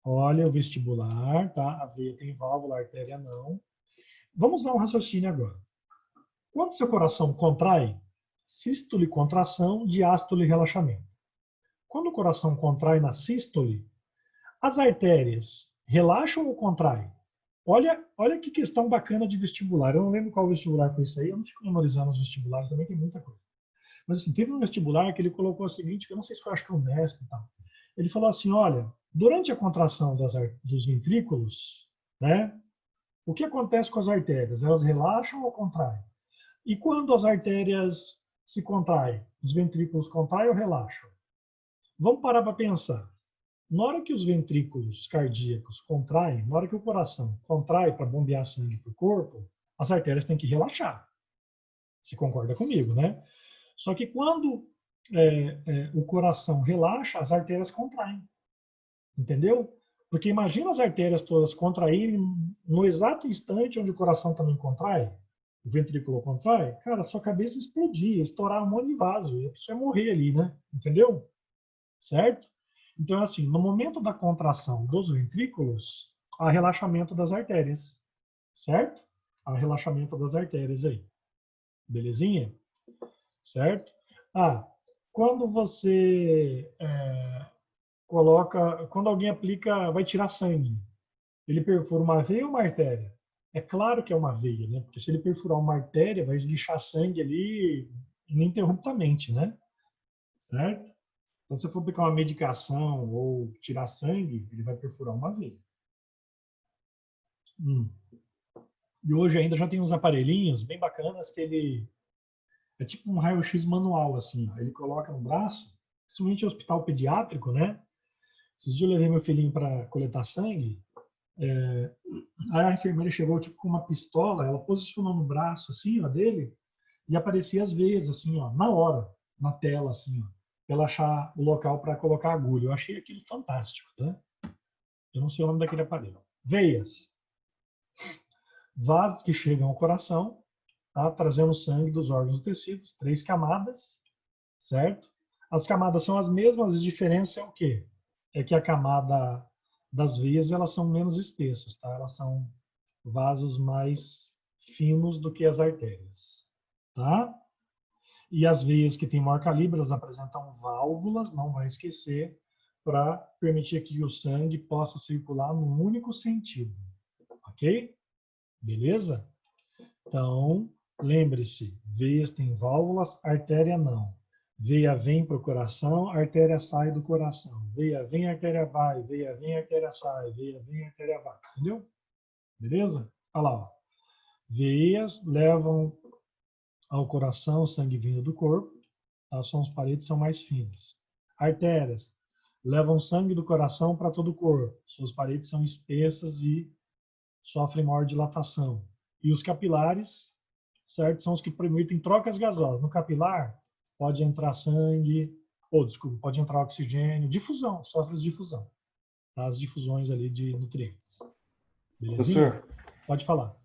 Olha o vestibular, tá? A veia tem válvula, a artéria não. Vamos usar um raciocínio agora. Quando seu coração contrai, sístole, contração, diástole, relaxamento. Quando o coração contrai na sístole, as artérias relaxam ou contraem? Olha que questão bacana de vestibular. Eu não lembro qual vestibular foi isso aí, eu não fico memorizando os vestibulares, também tem muita coisa. Mas assim, teve um vestibular que ele colocou o seguinte, que eu não sei se foi, acho que o Unesp e tal. Ele falou assim, olha, durante a contração dos ventrículos, né, o que acontece com as artérias? Elas relaxam ou contraem? E quando as artérias se contraem, os ventrículos contraem ou relaxam? Vamos parar para pensar. Na hora que os ventrículos cardíacos contraem, na hora que o coração contrai para bombear sangue para o corpo, as artérias têm que relaxar. Você concorda comigo, né? Só que quando o coração relaxa, as artérias contraem. Entendeu? Porque imagina as artérias todas contraírem no exato instante onde o coração também contrai, o ventrículo contrai, cara, sua cabeça explodir, estourar um monte de vaso, e a pessoa ia morrer ali, né? Entendeu? Certo? Então, assim, no momento da contração dos ventrículos, há relaxamento das artérias, certo? Há relaxamento das artérias aí. Belezinha? Certo? Ah, quando você quando alguém aplica, vai tirar sangue, ele perfura uma veia ou uma artéria? É claro que é uma veia, né? Porque se ele perfurar uma artéria, vai esguichar sangue ali ininterruptamente, né? Certo? Então, se você for aplicar uma medicação ou tirar sangue, ele vai perfurar uma veia. E hoje ainda já tem uns aparelhinhos bem bacanas que ele é tipo um raio-x manual, assim. Ó. Ele coloca no braço, principalmente em hospital pediátrico, né? Esses dias eu levei meu filhinho para coletar sangue. Aí a enfermeira chegou tipo com uma pistola, ela posicionou no braço assim, ó, dele, e aparecia as veias assim, ó, na hora, na tela assim, ó, pra ela achar o local para colocar a agulha. Eu achei aquilo fantástico, tá? Eu não sei o nome daquele aparelho. Veias, vasos que chegam ao coração, tá? Trazendo sangue dos órgãos e tecidos, 3 camadas, certo? As camadas são as mesmas, a diferença é o quê? É que a camada das veias, elas são menos espessas, tá? Elas são vasos mais finos do que as artérias, tá? E as veias que têm maior calibre, elas apresentam válvulas, não vai esquecer, para permitir que o sangue possa circular num único sentido, ok? Beleza? Então, lembre-se, veias têm válvulas, artéria não. Veia vem para o coração, artéria sai do coração. Veia vem, artéria vai. Veia vem, artéria sai. Veia vem, artéria vai. Entendeu? Beleza? Olha lá. Ó. Veias levam ao coração o sangue vindo do corpo. Tá? As paredes são mais finas. Artérias levam sangue do coração para todo o corpo. Suas paredes são espessas e sofrem maior dilatação. E os capilares, certo? São os que permitem trocas gasosas. No capilar, pode entrar sangue, desculpa, pode entrar oxigênio, difusão, sofre de difusão. Tá? As difusões ali de nutrientes. Belezinha? Professor, Pode falar.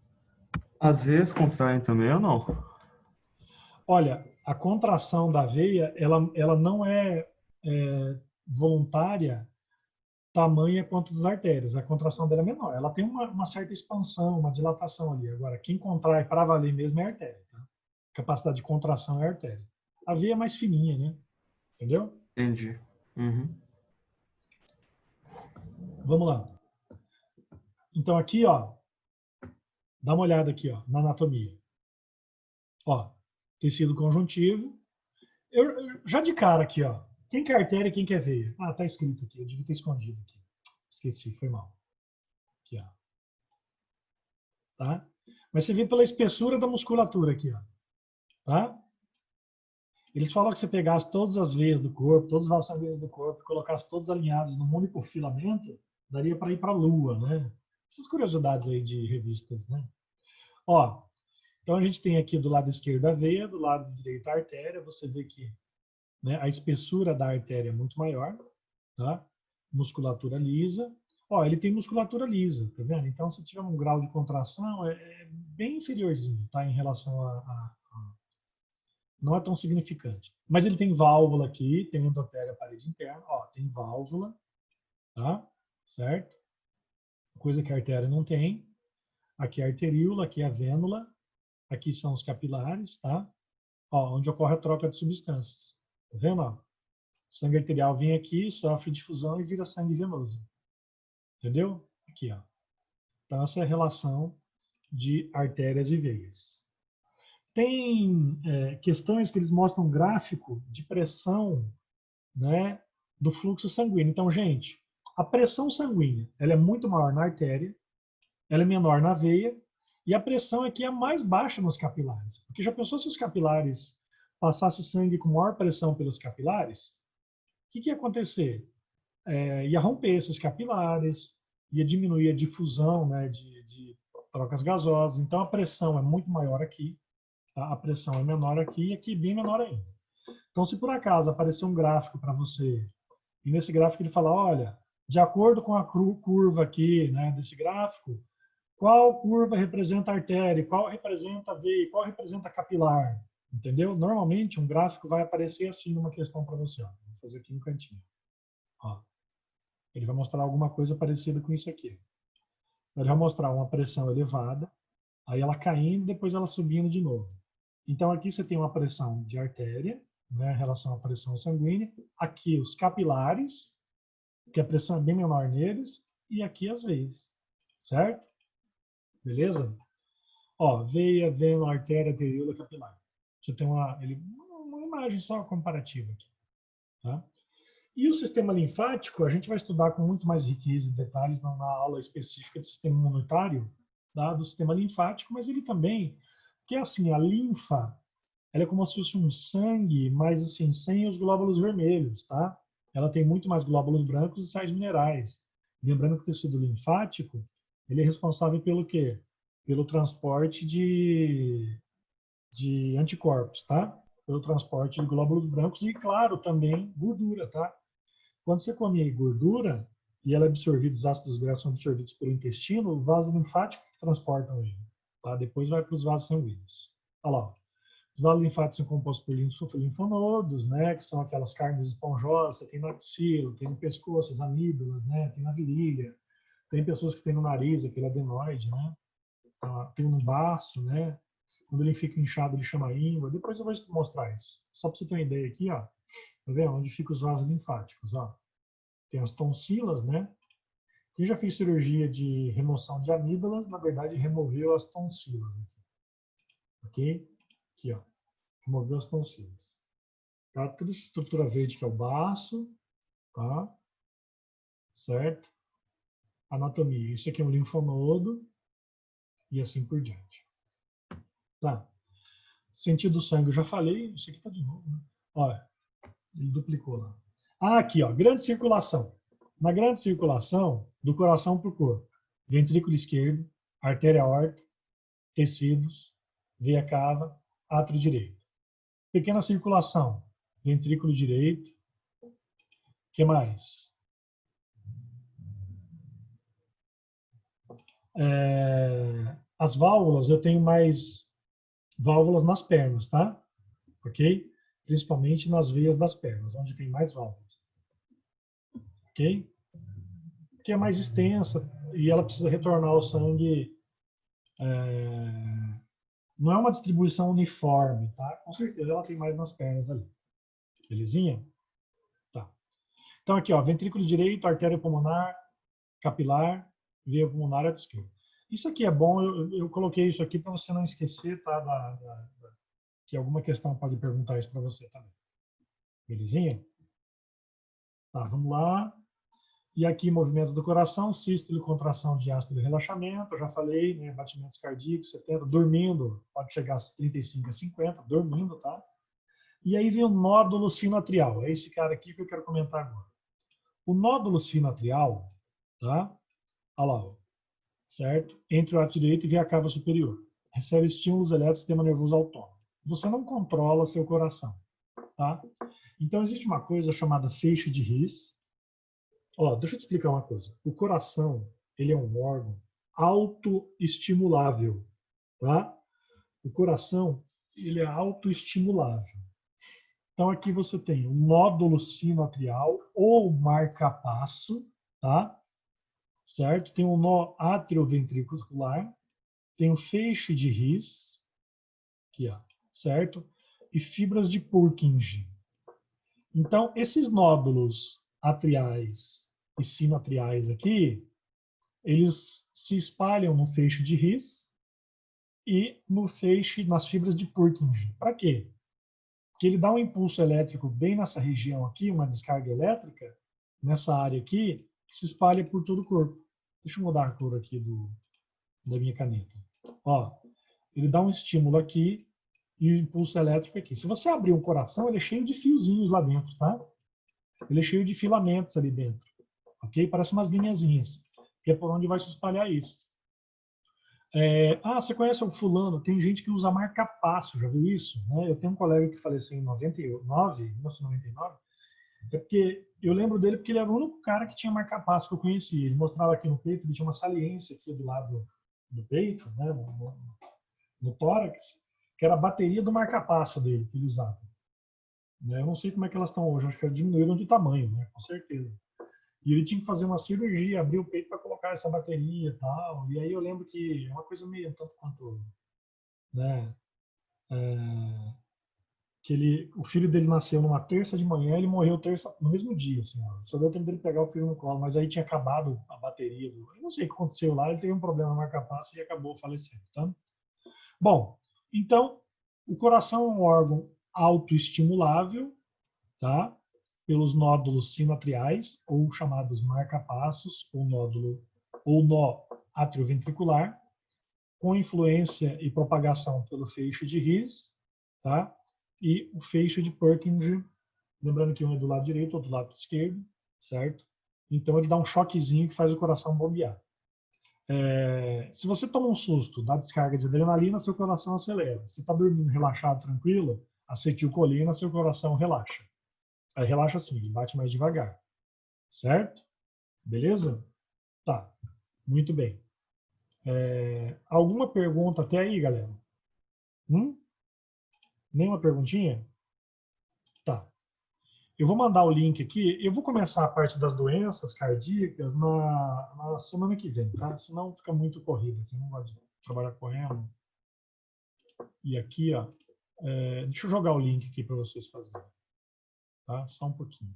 às vezes contraem também ou não? Olha, a contração da veia, ela não voluntária tamanha quanto das artérias. A contração dela é menor. Ela tem uma certa expansão, uma dilatação ali. Agora, quem contrai para valer mesmo é a artéria. Tá? Capacidade de contração é a artéria. A veia é mais fininha, né? Entendeu? Entendi. Uhum. Vamos lá. Então aqui, ó, dá uma olhada aqui, ó, na anatomia. Ó, tecido conjuntivo. Já de cara aqui, ó. Quem que é artéria e quem que é veia? Ah, tá escrito aqui. Eu devia ter escondido aqui. Esqueci, foi mal. Aqui, ó. Tá? Mas você vê pela espessura da musculatura aqui, ó. Tá? Eles falam que você pegasse todas as veias do corpo, todas as veias do corpo, e colocasse todas alinhadas num único filamento, daria para ir para a Lua, né? Essas curiosidades aí de revistas, né? Ó, então a gente tem aqui do lado esquerdo a veia, do lado direito a artéria. Você vê que, né, a espessura da artéria é muito maior, tá? Musculatura lisa. Ó, ele tem musculatura lisa, tá vendo? Então, se tiver um grau de contração, é bem inferiorzinho, tá? Em relação não é tão significante. Mas ele tem válvula aqui, tem endotélio, parede interna, ó, tem válvula, tá? Certo? Coisa que a artéria não tem. Aqui é a arteríola, aqui é a vênula, aqui são os capilares, tá? Ó, onde ocorre a troca de substâncias. Tá vendo? Ó? O sangue arterial vem aqui, sofre difusão e vira sangue venoso. Entendeu? Aqui, ó. Então, essa é a relação de artérias e veias. Tem questões que eles mostram gráfico de pressão, né, do fluxo sanguíneo. Então, gente, a pressão sanguínea ela é muito maior na artéria, ela é menor na veia, e a pressão aqui é mais baixa nos capilares. Porque já pensou se os capilares passassem sangue com maior pressão pelos capilares? O que ia acontecer? Ia romper esses capilares, ia diminuir a difusão, né, de trocas gasosas. Então, a pressão é muito maior aqui, tá? A pressão é menor aqui e aqui bem menor ainda. Então, se por acaso aparecer um gráfico para você, e nesse gráfico ele fala, olha, de acordo com a curva aqui, né, desse gráfico, qual curva representa a artéria, qual representa a veia, qual representa a capilar, entendeu? Normalmente, um gráfico vai aparecer assim numa questão para você. Ó. Vou fazer aqui no cantinho. Ó. Ele vai mostrar alguma coisa parecida com isso aqui. Ele vai mostrar uma pressão elevada, aí ela caindo, depois ela subindo de novo. Então, aqui você tem uma pressão de artéria, né, em relação à pressão sanguínea. Aqui, os capilares, que a pressão é bem menor neles, e aqui as veias, certo? Beleza? Ó, veia, veno, artéria, arteriola, capilar. Você tem uma imagem só comparativa aqui, tá? E o sistema linfático, a gente vai estudar com muito mais riqueza e detalhes na aula específica de sistema imunitário, tá? Do sistema linfático, mas ele também, que é assim, a linfa, ela é como se fosse um sangue, mas assim, sem os glóbulos vermelhos, tá? Ela tem muito mais glóbulos brancos e sais minerais. Lembrando que o tecido linfático, ele é responsável pelo quê? Pelo transporte de anticorpos, tá? Pelo transporte de glóbulos brancos e, claro, também gordura, tá? Quando você come gordura e ela é absorvida, os ácidos graxos são absorvidos pelo intestino, o vaso linfático transportam ele, tá? Depois vai para os vasos sanguíneos. Olha lá, os vasos linfáticos são compostos por linfonodos, né? Que são aquelas carnes esponjosas, você tem na axila, tem no pescoço, as amígdalas, né? Tem na virilha, tem pessoas que têm no nariz, aquele adenoide, né? Tem no baço, né? Quando ele fica inchado, ele chama íngua. Depois eu vou mostrar isso. Só para você ter uma ideia aqui, ó. Tá vendo? Onde ficam os vasos linfáticos, ó. Tem as tonsilas, né? Quem já fez cirurgia de remoção de amígdalas, na verdade, removeu as tonsilas. Ok? Aqui, ó. Removeu as tonsilas. Tá? Toda essa estrutura verde que é o baço, tá? Certo? Anatomia. Isso aqui é um linfonodo e assim por diante. Tá? Sentido do sangue, eu já falei. Isso aqui tá de novo, né? Olha, ele duplicou lá. Ah, aqui, ó, grande circulação. Na grande circulação, do coração para o corpo, ventrículo esquerdo, artéria aorta, tecidos, veia cava, átrio direito. Pequena circulação, ventrículo direito. O que mais? As válvulas, eu tenho mais válvulas nas pernas, tá? Ok? Principalmente nas veias das pernas, onde tem mais válvulas. Ok? Que é mais extensa e ela precisa retornar o sangue. Não é uma distribuição uniforme, tá? Com certeza ela tem mais nas pernas ali. Belezinha? Tá. Então aqui, ó, ventrículo direito, artéria pulmonar, capilar, veia pulmonar, átrio esquerdo. Isso aqui é bom, eu coloquei isso aqui para você não esquecer, tá? Que alguma questão pode perguntar isso para você também. Belezinha? Tá, vamos lá. E aqui, movimentos do coração, sístole, contração, diástole e relaxamento. Eu já falei, né? Batimentos cardíacos, 70. Dormindo, pode chegar a 35 a 50, dormindo, tá? E aí vem o nódulo sinoatrial. É esse cara aqui que eu quero comentar agora. O nódulo sinoatrial, tá? Olha lá, ó, certo? Entre o átrio direito e veia cava superior. Recebe estímulos elétricos do sistema nervoso autônomo. Você não controla seu coração, tá? Então, existe uma coisa chamada feixe de His. Ó, deixa eu te explicar uma coisa. O coração, ele é um órgão autoestimulável, tá? O coração, ele é autoestimulável. Então, aqui você tem um nódulo sinoatrial ou marcapasso, tá? Certo? Tem um nó atrioventricular, tem o feixe de His, Aqui, ó, certo? E fibras de Purkinje. Então, esses nódulos atriais e sinoatriais aqui, eles se espalham no feixe de His e no feixe, nas fibras de Purkinje. Para quê? Porque ele dá um impulso elétrico bem nessa região aqui, uma descarga elétrica, nessa área aqui, que se espalha por todo o corpo. Deixa eu mudar a cor aqui da minha caneta. Ó, ele dá um estímulo aqui e o impulso elétrico aqui. Se você abrir um coração, ele é cheio de fiozinhos lá dentro, tá? Ele é cheio de filamentos ali dentro, ok? Parece umas linhazinhas, que é por onde vai se espalhar isso. Você conhece o fulano? Tem gente que usa marca-passo, já viu isso? Né? Eu tenho um colega que faleceu em 1999, é porque eu lembro dele porque ele era o único cara que tinha marca-passo que eu conhecia. Ele mostrava aqui no peito, ele tinha uma saliência aqui do lado do peito, né? no tórax, que era a bateria do marca-passo dele, que ele usava. Eu não sei como é que elas estão hoje, acho que elas diminuíram de tamanho, né? Com certeza. E ele tinha que fazer uma cirurgia, abrir o peito para colocar essa bateria e tal. E aí eu lembro que é uma coisa meio tanto quanto, né? Que o filho dele nasceu numa terça de manhã, ele morreu terça no mesmo dia, assim, ó. Só deu tempo dele pegar o filho no colo, mas aí tinha acabado a bateria eu não sei o que aconteceu lá, ele teve um problema no marca-passo e acabou falecendo, tá? Bom, então o coração é um órgão autoestimulável, tá? Pelos nódulos sinoatriais, ou chamados marca-passos, ou nó atrioventricular, com influência e propagação pelo feixe de His, tá? E o feixe de Purkinje, lembrando que um é do lado direito, outro do lado esquerdo, certo? Então ele dá um choquezinho que faz o coração bombear. Se você toma um susto, dá descarga de adrenalina, seu coração acelera. Se está dormindo relaxado, tranquilo, acetilcolina, seu coração relaxa. Aí relaxa assim, ele bate mais devagar. Certo? Beleza? Tá. Muito bem. Alguma pergunta até aí, galera? Nenhuma perguntinha? Tá. Eu vou mandar o link aqui. Eu vou começar a parte das doenças cardíacas na semana que vem, tá? Senão fica muito corrido aqui. Não gosto de trabalhar correndo. E aqui, ó. Deixa eu jogar o link aqui para vocês fazerem. Tá? Só um pouquinho.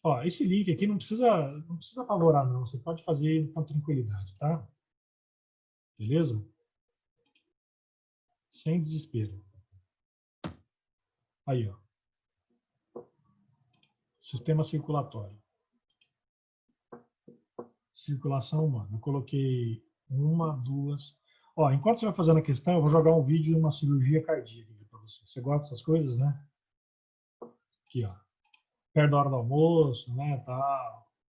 Ó, esse link aqui não precisa apavorar, não. Você pode fazer com tranquilidade, tá? Beleza? Sem desespero. Aí, ó. Sistema circulatório. Circulação humana. Eu coloquei 1, 2. Ó, enquanto você vai fazendo a questão, eu vou jogar um vídeo de uma cirurgia cardíaca para você. Você gosta dessas coisas, né? Aqui, ó. Perto da hora do almoço, né? Tal.